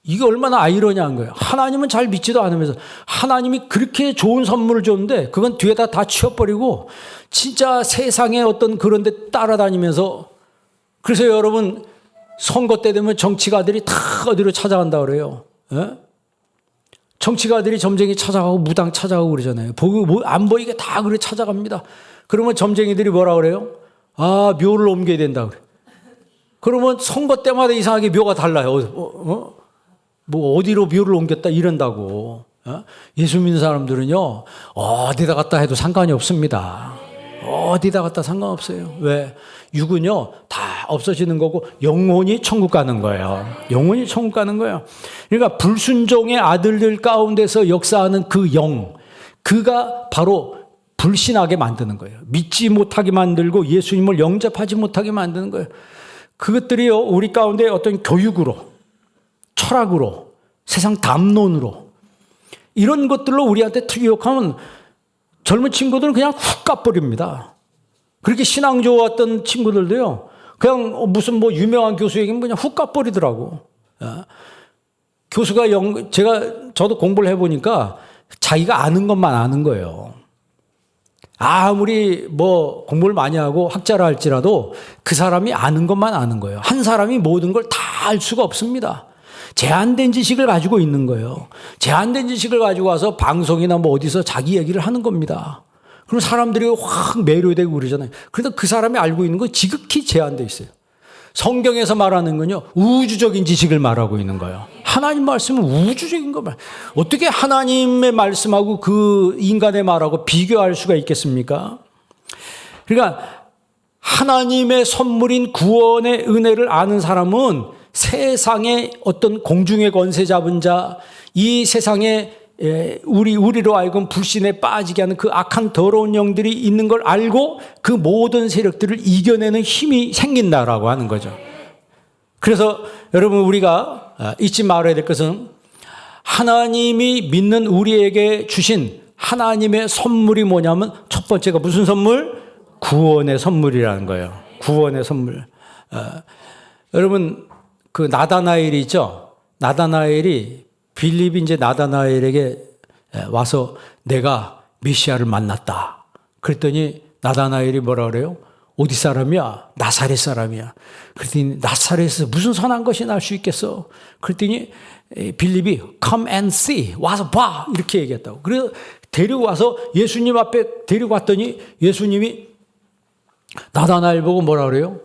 이게 얼마나 아이러니한 거예요. 하나님은 잘 믿지도 않으면서 하나님이 그렇게 좋은 선물을 줬는데 그건 뒤에다 다 치워버리고 진짜 세상에 어떤 그런 데 따라다니면서 그래서 여러분 선거 때 되면 정치가들이 다 어디로 찾아간다 그래요. 정치가들이 점쟁이 찾아가고 무당 찾아가고 그러잖아요. 안 보이게 다 그래 찾아갑니다. 그러면 점쟁이들이 뭐라 그래요? 아, 묘를 옮겨야 된다 그래. 그러면 선거 때마다 이상하게 묘가 달라요. 뭐 어디로 묘를 옮겼다 이런다고. 예수 믿는 사람들은요 어디다 갖다 해도 상관이 없습니다. 어디다 갖다 상관없어요. 왜? 육은요 다 없어지는 거고 영혼이 천국 가는 거예요. 영혼이 천국 가는 거예요. 그러니까 불순종의 아들들 가운데서 역사하는 그 영, 그가 바로 불신하게 만드는 거예요. 믿지 못하게 만들고 예수님을 영접하지 못하게 만드는 거예요. 그것들이요 우리 가운데 어떤 교육으로, 철학으로, 세상 담론으로 이런 것들로 우리한테 투기욕하면 젊은 친구들은 그냥 훅 가버립니다. 그렇게 신앙 좋았던 친구들도요 그냥 무슨 뭐 유명한 교수 얘기면 그냥 훅 가버리더라고. 교수가 저도 공부를 해보니까 자기가 아는 것만 아는 거예요. 아무리 뭐 공부를 많이 하고 학자라 할지라도 그 사람이 아는 것만 아는 거예요. 한 사람이 모든 걸 다 알 수가 없습니다. 제한된 지식을 가지고 있는 거예요. 제한된 지식을 가지고 와서 방송이나 뭐 어디서 자기 얘기를 하는 겁니다. 그럼 사람들이 확 매료되고 그러잖아요. 그래도 그 사람이 알고 있는 건 지극히 제한되어 있어요. 성경에서 말하는 건요 우주적인 지식을 말하고 있는 거예요. 하나님 말씀은 우주적인 거 말. 어떻게 하나님의 말씀하고 그 인간의 말하고 비교할 수가 있겠습니까? 그러니까 하나님의 선물인 구원의 은혜를 아는 사람은 세상의 어떤 공중의 권세 잡은 자, 이 세상에 우리로 하여금 불신에 빠지게 하는 그 악한 더러운 영들이 있는 걸 알고 그 모든 세력들을 이겨내는 힘이 생긴다라고 하는 거죠. 그래서 여러분 우리가 잊지 말아야 될 것은 하나님이 믿는 우리에게 주신 하나님의 선물이 뭐냐면 첫 번째가 무슨 선물? 구원의 선물이라는 거예요. 구원의 선물. 여러분 그 나다나엘이 있죠. 나다나엘이 빌립이 이제 나다나엘에게 와서 내가 메시아를 만났다. 그랬더니 나다나엘이 뭐라 그래요? 어디 사람이야? 나사렛 사람이야. 그랬더니 나사렛에서 무슨 선한 것이 날 수 있겠어? 그랬더니 빌립이 come and see. 와서 봐. 이렇게 얘기했다고. 그래서 데리고 와서 예수님 앞에 데리고 왔더니 예수님이 나다나엘 보고 뭐라 그래요?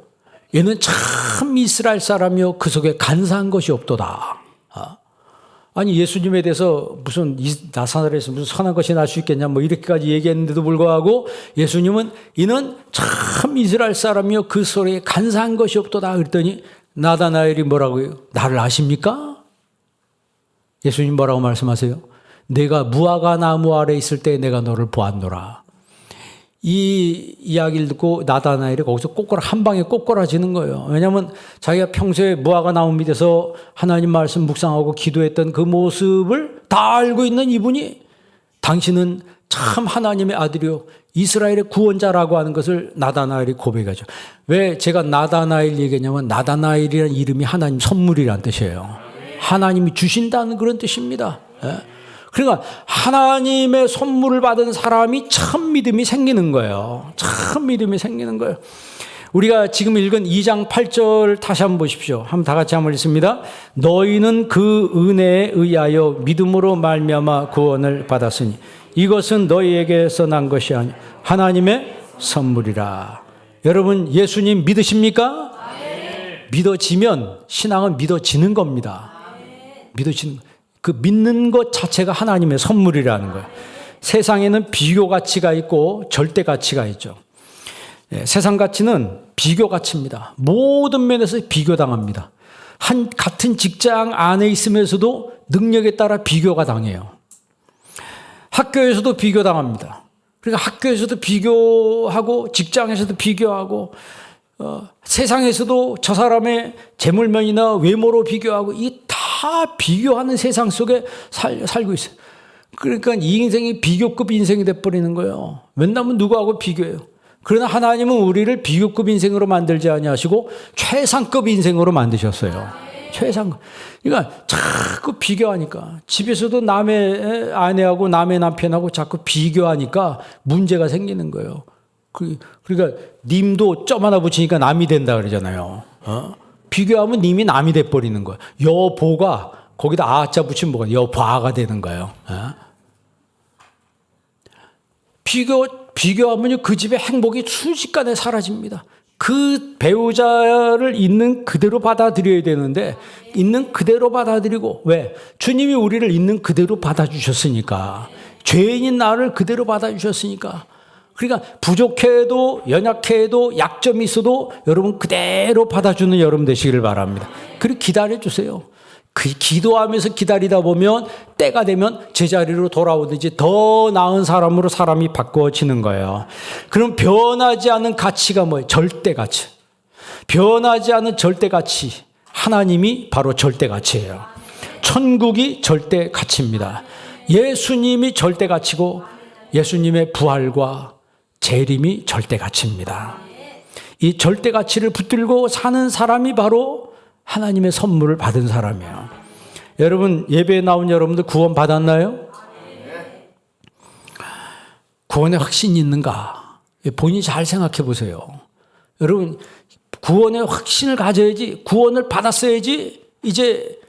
얘는 참 이스라엘 사람이요 그 속에 간사한 것이 없도다. 아니 예수님에 대해서 무슨 나사렛에서 무슨 선한 것이 날 수 있겠냐 뭐 이렇게까지 얘기했는데도 불구하고 예수님은 이는 참 이스라엘 사람이요 그 속에 간사한 것이 없도다. 그랬더니 나다나엘이 뭐라고요? 나를 아십니까? 예수님 뭐라고 말씀하세요? 내가 무화과 나무 아래 있을 때 내가 너를 보았노라. 이 이야기를 듣고 나다나엘이 거기서 한 방에 꼬꾸라지는 거예요. 왜냐하면 자기가 평소에 무화과 나무 밑에서 하나님 말씀 묵상하고 기도했던 그 모습을 다 알고 있는 이분이 당신은 참 하나님의 아들이요 이스라엘의 구원자라고 하는 것을 나다나엘이 고백하죠. 왜 제가 나다나엘 얘기했냐면 나다나엘이라는 이름이 하나님 선물이라는 뜻이에요. 하나님이 주신다는 그런 뜻입니다. 그러니까 하나님의 선물을 받은 사람이 참 믿음이 생기는 거예요. 참 믿음이 생기는 거예요. 우리가 지금 읽은 2장 8절 다시 한번 보십시오. 한번 다 같이 한번 읽습니다. 너희는 그 은혜에 의하여 믿음으로 말미암아 구원을 받았으니 이것은 너희에게서 난 것이 아니 하나님의 선물이라. 여러분 예수님 믿으십니까? 믿어지면 신앙은 믿어지는 겁니다. 믿어지는 그 믿는 것 자체가 하나님의 선물이라는 거예요. 세상에는 비교 가치가 있고 절대 가치가 있죠. 세상 가치는 비교 가치입니다. 모든 면에서 비교당합니다. 같은 직장 안에 있으면서도 능력에 따라 비교가 당해요. 학교에서도 비교당합니다. 그러니까 학교에서도 비교하고 직장에서도 비교하고 세상에서도 저 사람의 재물면이나 외모로 비교하고 이 다 비교하는 세상 속에 살고 있어요. 그러니까 이 인생이 비교급 인생이 돼버리는 거예요. 맨날 누구하고 비교해요. 그러나 하나님은 우리를 비교급 인생으로 만들지 아니하시고 최상급 인생으로 만드셨어요. 최상급. 그러니까 자꾸 비교하니까 집에서도 남의 아내하고 남의 남편하고 자꾸 비교하니까 문제가 생기는 거예요. 그러니까 님도 점 하나 붙이니까 남이 된다 그러잖아요. 비교하면 님이 남이 돼버리는 거예요. 여보가 거기다 아자 붙이면 뭐가 여봐가 되는 거예요. 비교하면 그 집의 행복이 순식간에 사라집니다. 그 배우자를 있는 그대로 받아들여야 되는데 있는 그대로 받아들이고 왜? 주님이 우리를 있는 그대로 받아주셨으니까. 죄인인 나를 그대로 받아주셨으니까. 그러니까 부족해도 연약해도 약점이 있어도 여러분 그대로 받아주는 여러분 되시기를 바랍니다. 그리고 기다려주세요. 기도하면서 기다리다 보면 때가 되면 제자리로 돌아오든지 더 나은 사람으로 사람이 바꿔지는 거예요. 그럼 변하지 않은 가치가 뭐예요? 절대 가치. 변하지 않은 절대 가치. 하나님이 바로 절대 가치예요. 천국이 절대 가치입니다. 예수님이 절대 가치고 예수님의 부활과 재림이 절대 가치입니다. 이 절대 가치를 붙들고 사는 사람이 바로 하나님의 선물을 받은 사람이에요. 여러분 예배에 나온 여러분들 구원 받았나요? 구원의 확신이 있는가? 본인이 잘 생각해 보세요. 여러분 구원의 확신을 가져야지, 구원을 받았어야지 이제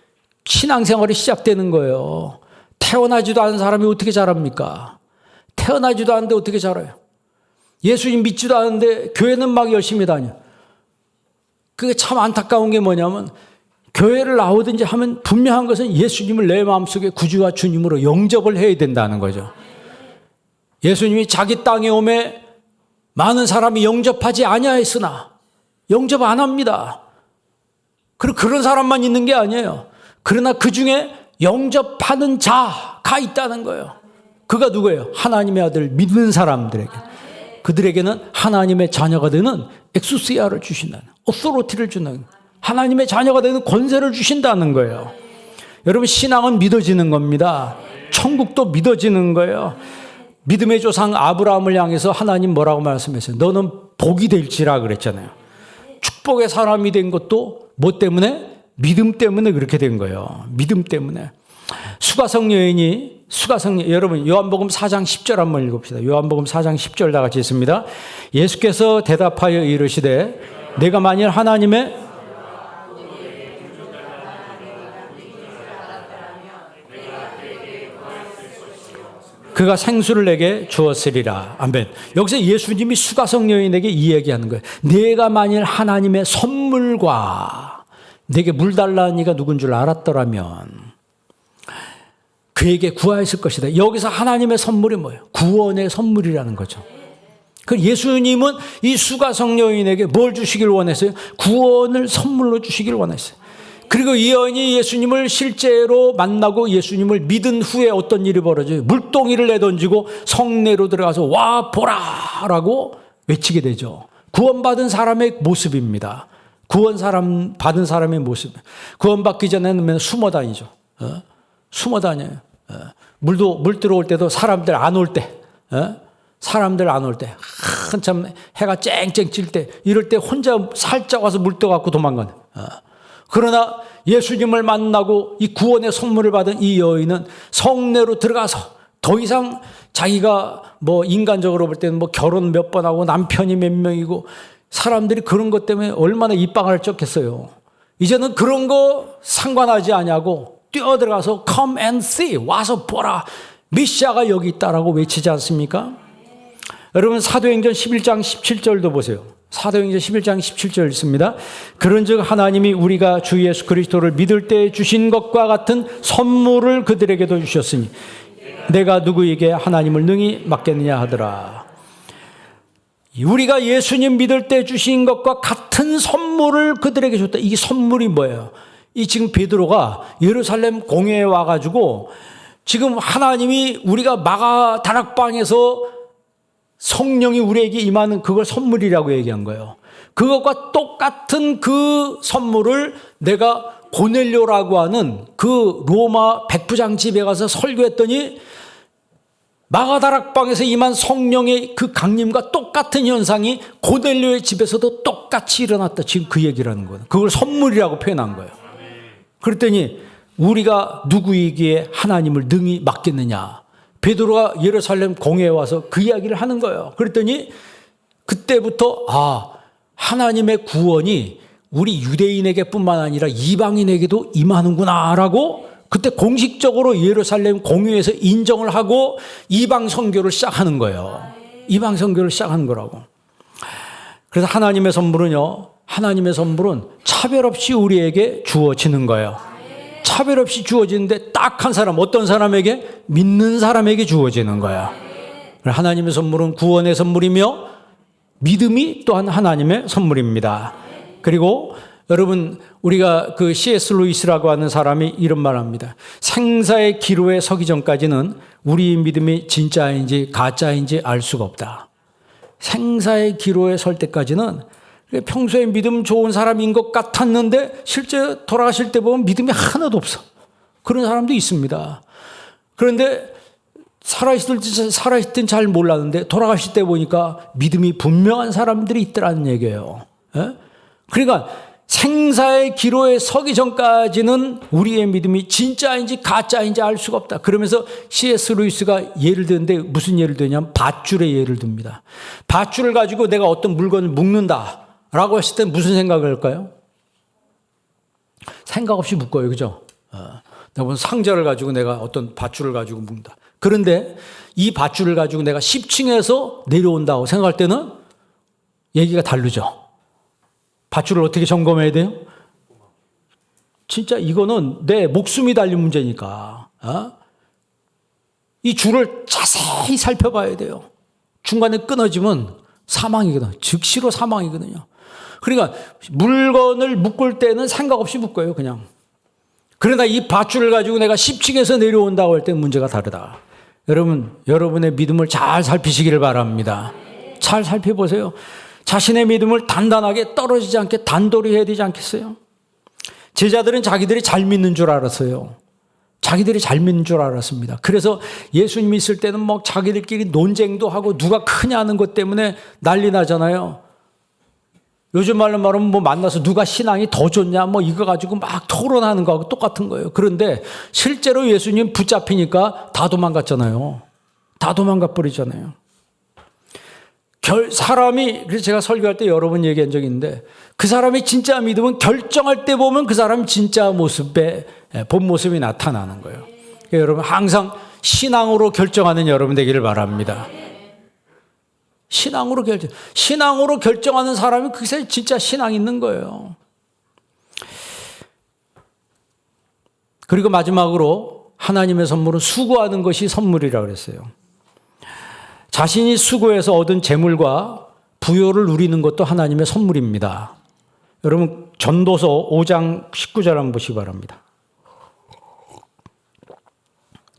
신앙생활이 시작되는 거예요. 태어나지도 않은 사람이 어떻게 잘합니까? 태어나지도 않은데 어떻게 잘해요? 예수님 믿지도 않은데 교회는 막 열심히 다녀. 그게 참 안타까운 게 뭐냐면 교회를 나오든지 하면 분명한 것은 예수님을 내 마음속에 구주와 주님으로 영접을 해야 된다는 거죠. 예수님이 자기 땅에 오매 많은 사람이 영접하지 아니하였으나 영접 안 합니다. 그리고 그런 사람만 있는 게 아니에요. 그러나 그 중에 영접하는 자가 있다는 거예요. 그가 누구예요? 하나님의 아들 믿는 사람들에게. 그들에게는 하나님의 자녀가 되는 엑수시아를 주신다는, 오소로티를 준다는, 하나님의 자녀가 되는 권세를 주신다는 거예요. 여러분 신앙은 믿어지는 겁니다. 천국도 믿어지는 거예요. 믿음의 조상 아브라함을 향해서 하나님 뭐라고 말씀했어요? 너는 복이 될지라 그랬잖아요. 축복의 사람이 된 것도 뭐 때문에? 믿음 때문에 그렇게 된 거예요. 믿음 때문에. 수가성 여인이 여러분 요한복음 4장 10절 한번 읽읍시다. 요한복음 4장 10절 다 같이 있습니다. 예수께서 대답하여 이르시되 내가 만일 하나님의 그가 생수를 내게 주었으리라. 아멘. 여기서 예수님이 수가성 여인에게 이 얘기하는 거예요. 내가 만일 하나님의 선물과 내게 물 달라는 이가 누군 줄 알았더라면 그에게 구하였을 것이다. 여기서 하나님의 선물이 뭐예요? 구원의 선물이라는 거죠. 그 예수님은 이 수가성 여인에게 뭘 주시길 원했어요? 구원을 선물로 주시길 원했어요. 그리고 이 여인이 예수님을 실제로 만나고 예수님을 믿은 후에 어떤 일이 벌어져요? 물동이를 내던지고 성내로 들어가서 와 보라라고 외치게 되죠. 구원받은 사람의 모습입니다. 받은 사람의 모습. 구원받기 전에는 숨어 다니죠. 숨어 다녀요. 물 들어올 때도 사람들 안 올 때, 한참 해가 쨍쨍 찔 때, 이럴 때 혼자 살짝 와서 물 떠갖고 도망가는. 그러나 예수님을 만나고 이 구원의 선물을 받은 이 여인은 성내로 들어가서 더 이상 자기가 뭐 인간적으로 볼 때는 뭐 결혼 몇 번 하고 남편이 몇 명이고 사람들이 그런 것 때문에 얼마나 입방을 쩍겠어요. 이제는 그런 거 상관하지 않냐고 뛰어들어가서 come and see, 와서 보라, 메시아가 여기 있다라고 외치지 않습니까? 여러분 사도행전 11장 17절도 보세요. 사도행전 11장 17절 있습니다. 그런즉 하나님이 우리가 주 예수 그리스도를 믿을 때 주신 것과 같은 선물을 그들에게도 주셨으니 내가 누구에게 하나님을 능히 맡겠느냐 하더라. 우리가 예수님 믿을 때 주신 것과 같은 선물을 그들에게 줬다. 이게 선물이 뭐예요? 이 지금 베드로가 예루살렘 공회에 와가지고 지금 하나님이 우리가 마가 다락방에서 성령이 우리에게 임하는 그걸 선물이라고 얘기한 거예요. 그것과 똑같은 그 선물을 내가 고넬료라고 하는 그 로마 백부장 집에 가서 설교했더니 마가다락방에서 임한 성령의 그 강림과 똑같은 현상이 고넬료의 집에서도 똑같이 일어났다. 지금 그 얘기를 하는 거예요. 그걸 선물이라고 표현한 거예요. 그랬더니 우리가 누구이기에 하나님을 능히 맡겠느냐. 베드로가 예루살렘 공회에 와서 그 이야기를 하는 거예요. 그랬더니 그때부터 하나님의 구원이 우리 유대인에게뿐만 아니라 이방인에게도 임하는구나라고 그때 공식적으로 예루살렘 공회에서 인정을 하고 이방 선교를 시작하는 거예요. 이방 선교를 시작하는 거라고. 그래서 하나님의 선물은 차별 없이 우리에게 주어지는 거예요. 차별 없이 주어지는데 딱 한 사람, 어떤 사람에게? 믿는 사람에게 주어지는 거예요. 하나님의 선물은 구원의 선물이며 믿음이 또한 하나님의 선물입니다. 그리고 여러분, 우리가 그 C.S. 루이스라고 하는 사람이 이런 말을 합니다. 생사의 기로에 서기 전까지는 우리의 믿음이 진짜인지 가짜인지 알 수가 없다. 생사의 기로에 설 때까지는 평소에 믿음 좋은 사람인 것 같았는데 실제 돌아가실 때 보면 믿음이 하나도 없어. 그런 사람도 있습니다. 그런데 살아있을 땐 잘 몰랐는데 돌아가실 때 보니까 믿음이 분명한 사람들이 있더라는 얘기예요. 그러니까 생사의 기로에 서기 전까지는 우리의 믿음이 진짜인지 가짜인지 알 수가 없다. 그러면서 C.S. 루이스가 예를 드는데 무슨 예를 드냐면 밧줄의 예를 듭니다. 밧줄을 가지고 내가 어떤 물건을 묶는다라고 했을 때 무슨 생각을 할까요? 생각 없이 묶어요. 그죠? 내가 상자를 가지고 내가 어떤 밧줄을 가지고 묶는다. 그런데 이 밧줄을 가지고 내가 10층에서 내려온다고 생각할 때는 얘기가 다르죠. 밧줄을 어떻게 점검해야 돼요? 진짜 이거는 내 목숨이 달린 문제니까 이 줄을 자세히 살펴봐야 돼요. 중간에 끊어지면 사망이거든요. 즉시로 사망이거든요. 그러니까 물건을 묶을 때는 생각 없이 묶어요. 그냥. 그러나 이 밧줄을 가지고 내가 10층에서 내려온다고 할 때는 문제가 다르다. 여러분, 여러분의 믿음을 잘 살피시기를 바랍니다. 잘 살펴보세요. 자신의 믿음을 단단하게 떨어지지 않게 단돌이 해야 되지 않겠어요? 제자들은 자기들이 잘 믿는 줄 알았어요. 자기들이 잘 믿는 줄 알았습니다. 그래서 예수님 있을 때는 막 자기들끼리 논쟁도 하고 누가 크냐 하는 것 때문에 난리 나잖아요. 요즘 말로 말하면 뭐 만나서 누가 신앙이 더 좋냐 뭐 이거 가지고 막 토론하는 거하고 똑같은 거예요. 그런데 실제로 예수님 붙잡히니까 다 도망갔잖아요. 다 도망가 버리잖아요. 사람이, 그래서 제가 설교할 때 여러 번 얘기한 적이 있는데 그 사람이 진짜 믿으면 결정할 때 보면 그 사람 진짜 모습에 본 모습이 나타나는 거예요. 그러니까 여러분 항상 신앙으로 결정하는 여러분 되기를 바랍니다. 신앙으로 결정하는 사람이 그게 진짜 신앙 있는 거예요. 그리고 마지막으로 하나님의 선물은 수고하는 것이 선물이라고 그랬어요. 자신이 수고해서 얻은 재물과 부요를 누리는 것도 하나님의 선물입니다. 여러분 전도서 5장 19절 한번 보시기 바랍니다.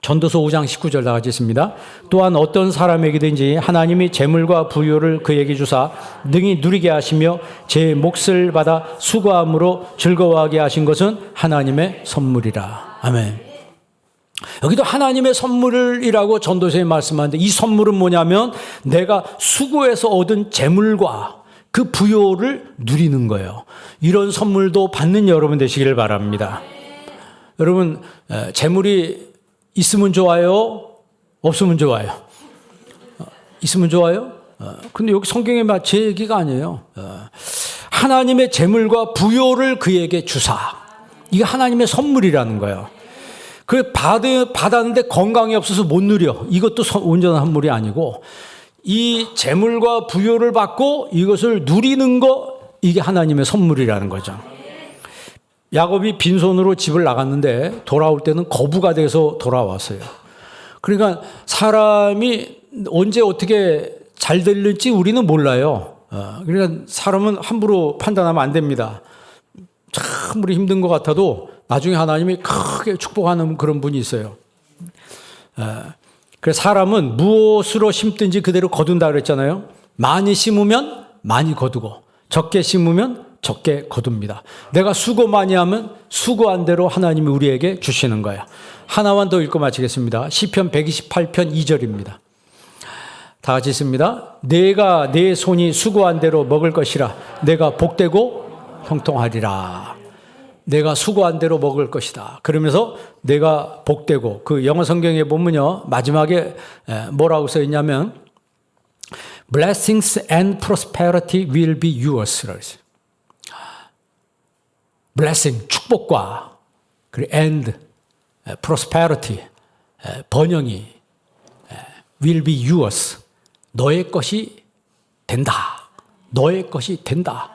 전도서 5장 19절 다 같이 있습니다. 또한 어떤 사람에게든지 하나님이 재물과 부요를 그에게 주사 능히 누리게 하시며 제 몫을 받아 수고함으로 즐거워하게 하신 것은 하나님의 선물이라. 아멘. 여기도 하나님의 선물이라고 전도서에 말씀하는데 이 선물은 뭐냐면 내가 수고해서 얻은 재물과 그 부요를 누리는 거예요. 이런 선물도 받는 여러분 되시기를 바랍니다. 여러분 재물이 있으면 좋아요? 없으면 좋아요? 있으면 좋아요? 근데 여기 성경에 제 얘기가 아니에요. 하나님의 재물과 부요를 그에게 주사. 이게 하나님의 선물이라는 거예요. 그 받았는데 건강이 없어서 못 누려. 이것도 온전한 선물이 아니고 이 재물과 부요를 받고 이것을 누리는 거 이게 하나님의 선물이라는 거죠. 야곱이 빈손으로 집을 나갔는데 돌아올 때는 거부가 돼서 돌아왔어요. 그러니까 사람이 언제 어떻게 잘 될지 우리는 몰라요. 그러니까 사람은 함부로 판단하면 안 됩니다. 참으로 힘든 것 같아도 나중에 하나님이 크게 축복하는 그런 분이 있어요. 그래서 사람은 무엇으로 심든지 그대로 거둔다 그랬잖아요. 많이 심으면 많이 거두고 적게 심으면 적게 거둡니다. 내가 수고 많이 하면 수고한 대로 하나님이 우리에게 주시는 거예요. 하나만 더 읽고 마치겠습니다. 시편 128편 2절입니다. 다 같이 읽습니다. 내가 내 손이 수고한 대로 먹을 것이라 내가 복되고 형통하리라. 내가 수고한 대로 먹을 것이다. 그러면서 내가 복되고, 그 영어 성경에 보면요 마지막에 뭐라고 써 있냐면 Blessings and prosperity will be yours. blessing, 축복과 그리고 and, prosperity, 번영이 will be yours. 너의 것이 된다. 너의 것이 된다.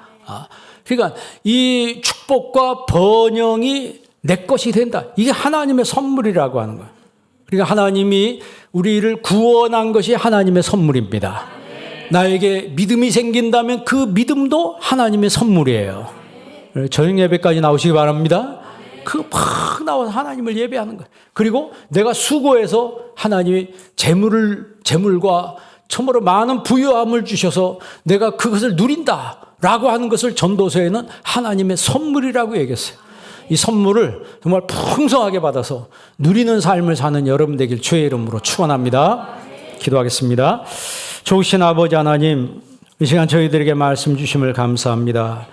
그러니까 이 축복과 번영이 내 것이 된다. 이게 하나님의 선물이라고 하는 거예요. 그러니까 하나님이 우리를 구원한 것이 하나님의 선물입니다. 나에게 믿음이 생긴다면 그 믿음도 하나님의 선물이에요. 저녁 예배까지 나오시기 바랍니다. 그 막 나와서 하나님을 예배하는 거예요. 그리고 내가 수고해서 하나님이 재물과 참으로 많은 부유함을 주셔서 내가 그것을 누린다라고 하는 것을 전도서에는 하나님의 선물이라고 얘기했어요. 이 선물을 정말 풍성하게 받아서 누리는 삶을 사는 여러분 되길 주의 이름으로 축원합니다. 기도하겠습니다. 좋으신 아버지 하나님, 이 시간 저희들에게 말씀 주심을 감사합니다.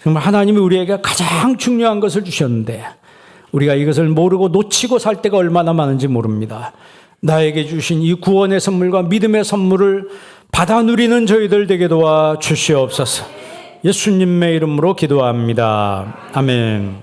정말 하나님이 우리에게 가장 중요한 것을 주셨는데 우리가 이것을 모르고 놓치고 살 때가 얼마나 많은지 모릅니다. 나에게 주신 이 구원의 선물과 믿음의 선물을 받아 누리는 저희들 되게 도와 주시옵소서. 예수님의 이름으로 기도합니다. 아멘.